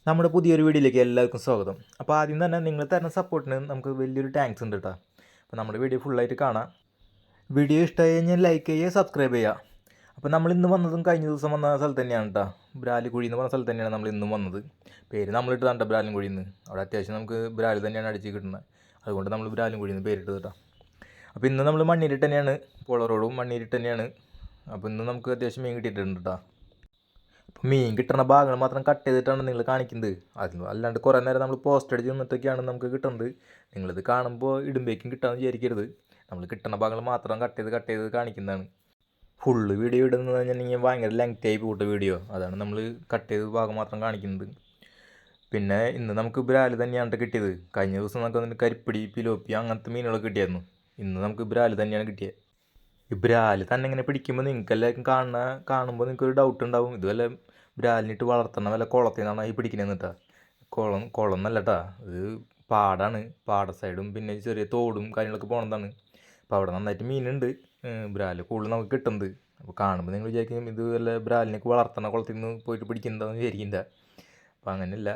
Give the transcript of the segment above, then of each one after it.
നമ്മുടെ പുതിയൊരു വീഡിയോയിലേക്ക് എല്ലാവർക്കും സ്വാഗതം. അപ്പോൾ ആദ്യം തന്നെ നിങ്ങൾ തരുന്ന സപ്പോർട്ടിന് നമുക്ക് വലിയൊരു താങ്ക്സ് ഉണ്ട് കേട്ടോ. അപ്പോൾ നമ്മുടെ വീഡിയോ ഫുള്ളായിട്ട് കാണാം. വീഡിയോ ഇഷ്ടമായി കഴിഞ്ഞാൽ ലൈക്ക് ചെയ്യുക, സബ്സ്ക്രൈബ് ചെയ്യുക. അപ്പോൾ നമ്മൾ ഇന്ന് വന്നതും കഴിഞ്ഞ ദിവസം വന്ന സ്ഥലത്ത് തന്നെയാണ് കേട്ടോ. ബ്രാലിക്കുഴി എന്ന് പറഞ്ഞ സ്ഥലത്ത് തന്നെയാണ് നമ്മൾ ഇന്നും വന്നത്. പേര് നമ്മളിട്ടതാണ് ബ്രാലിൻകുഴി എന്ന്. അവിടെ അത്യാവശ്യം നമുക്ക് ബ്രാലി തന്നെയാണ് അടിച്ച് കിട്ടുന്നത്. അതുകൊണ്ട് നമ്മൾ ബ്രാലിൻകുഴി എന്ന് പേരിട്ടത് കേട്ടോ. അപ്പോൾ ഇന്ന് നമ്മൾ മണ്ണീരിട്ട് തന്നെയാണ്, പോള റോഡും മണ്ണീരിട്ട് തന്നെയാണ്. അപ്പോൾ ഇന്ന് നമുക്ക് അത്യാവശ്യം മീൻ കിട്ടിയിട്ടുണ്ട് കേട്ടോ. അപ്പോൾ മീൻ കിട്ടുന്ന ഭാഗങ്ങൾ മാത്രം കട്ട് ചെയ്തിട്ടാണ് നിങ്ങൾ കാണിക്കുന്നത്. അതിന് അല്ലാണ്ട് കുറേ നേരം നമ്മൾ പോസ്റ്റ് അടിച്ച് നിന്നിട്ടൊക്കെയാണ് നമുക്ക് കിട്ടുന്നത്. നിങ്ങളിത് കാണുമ്പോൾ ഇടുമ്പോഴേക്കും കിട്ടാമെന്ന് വിചാരിക്കരുത്. നമ്മൾ കിട്ടുന്ന ഭാഗങ്ങൾ മാത്രം കട്ട് ചെയ്ത് കാണിക്കുന്നതാണ്. ഫുള്ള് വീഡിയോ ഇടുന്നത് കഴിഞ്ഞിട്ടുണ്ടെങ്കിൽ ഭയങ്കര ലെങ്ത് ആയി പോട്ടെ വീഡിയോ. അതാണ് നമ്മൾ കട്ട് ചെയ്ത ഭാഗം മാത്രം കാണിക്കുന്നത്. പിന്നെ ഇന്ന് നമുക്ക് ബ്രാല് തന്നെയാണ് കിട്ടിയത്. കഴിഞ്ഞ ദിവസം നമുക്ക് അതിന് കരിപ്പിടി, പിലോപ്പി അങ്ങനത്തെ മീനുകളൊക്കെ കിട്ടിയായിരുന്നു. ഇന്ന് നമുക്ക് ബ്രാല് തന്നെയാണ് കിട്ടിയത്. ഈ ബ്രാല് തന്നെ ഇങ്ങനെ പിടിക്കുമ്പോൾ നിങ്ങൾക്ക് എല്ലാവർക്കും കാണുമ്പോൾ നിങ്ങൾക്കൊരു ഡൗട്ട് ഉണ്ടാവും, ഇതുവല്ല ബ്രാലിനിട്ട് വളർത്തണ വല്ല കുളത്തിൽ നിന്നാണ് ഈ പിടിക്കണേന്ന് കേട്ടാ. കുളം എന്നല്ല കേട്ടാ, ഇത് പാടാണ്. പാട സൈഡും പിന്നെ ചെറിയ തോടും കാര്യങ്ങളൊക്കെ പോണതാണ്. അപ്പോൾ അവിടെ നന്നായിട്ട് മീനുണ്ട്. ബ്രാല് കൂടുതൽ നമുക്ക് കിട്ടുന്നത്. അപ്പോൾ കാണുമ്പോൾ നിങ്ങൾ വിചാരിക്കും ഇത് വല്ല ബ്രാലിനൊക്കെ വളർത്തണ കുളത്തിൽ നിന്ന് പോയിട്ട് പിടിക്കുന്നതാണെന്ന് വിചാരിക്കില്ല. അപ്പോൾ അങ്ങനെയല്ല.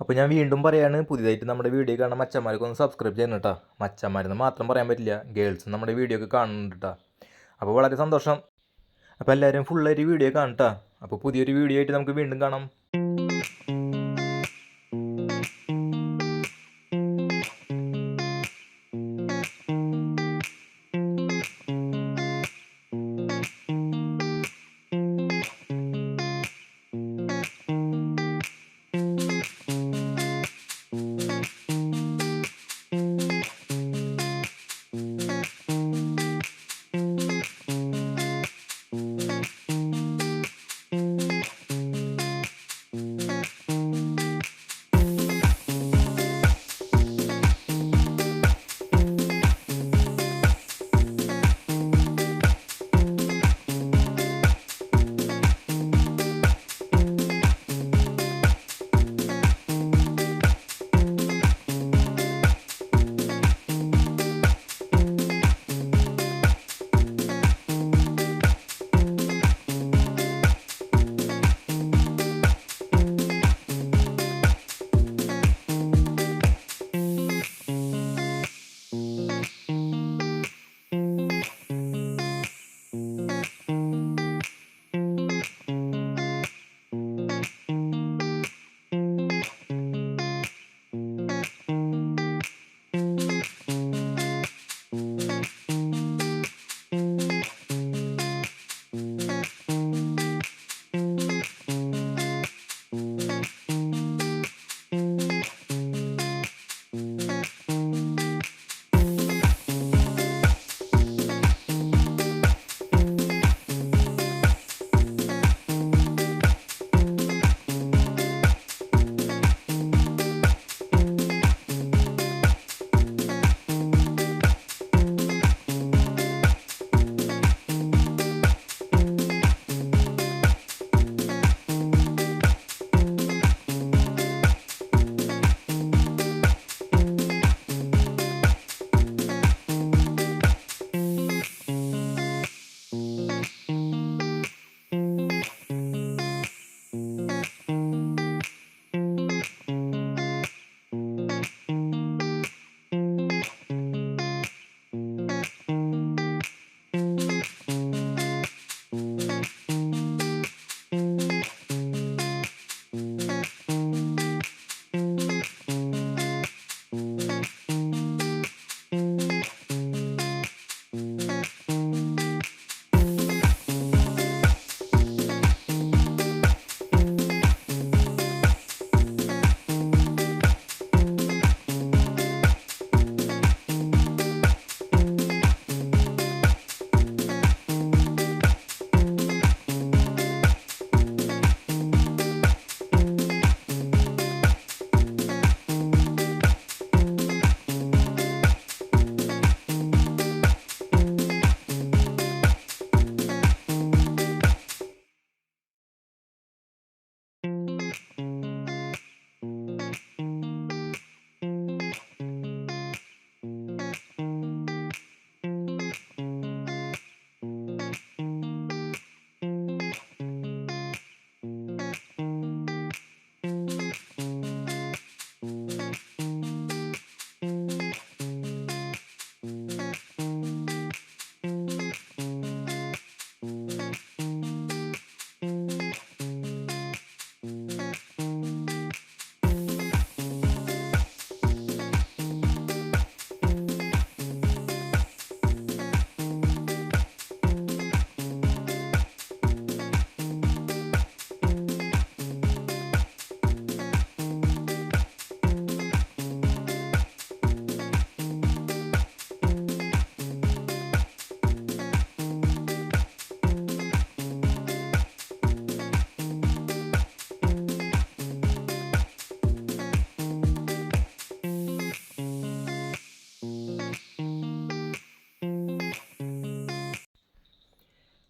അപ്പോൾ ഞാൻ വീണ്ടും പറയാണ്, പുതിയതായിട്ട് നമ്മുടെ വീഡിയോ കാണാൻ മച്ചന്മാർക്ക് ഒന്ന് സബ്സ്ക്രൈബ് ചെയ്യണം കേട്ടോ. മച്ചന്മാരെന്ന് മാത്രം പറയാൻ പറ്റില്ല, ഗേൾസും നമ്മുടെ വീഡിയോ ഒക്കെ കാണുന്നുണ്ട് കേട്ടോ. അപ്പോൾ വളരെ സന്തോഷം. അപ്പോൾ എല്ലാവരും ഫുള്ളായിട്ട് വീഡിയോ കാണട്ടാ. അപ്പോൾ പുതിയൊരു വീഡിയോ ആയിട്ട് നമുക്ക് വീണ്ടും കാണാം.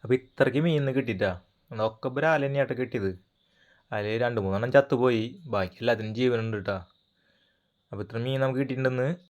അപ്പോൾ ഇത്രയ്ക്ക് മീനിന്ന് കിട്ടിയിട്ടാ. അതൊക്കെ ഇപ്പോൾ രാവിലെ തന്നെയാട്ടോ കിട്ടിയത്. അതിൽ 2-3 എണ്ണം ചത്തുപോയി, ബാക്കി എല്ലാത്തിനും ജീവനുണ്ട് കേട്ടോ. അപ്പോൾ ഇത്ര മീൻ നമുക്ക് കിട്ടിയിട്ടുണ്ടെന്ന്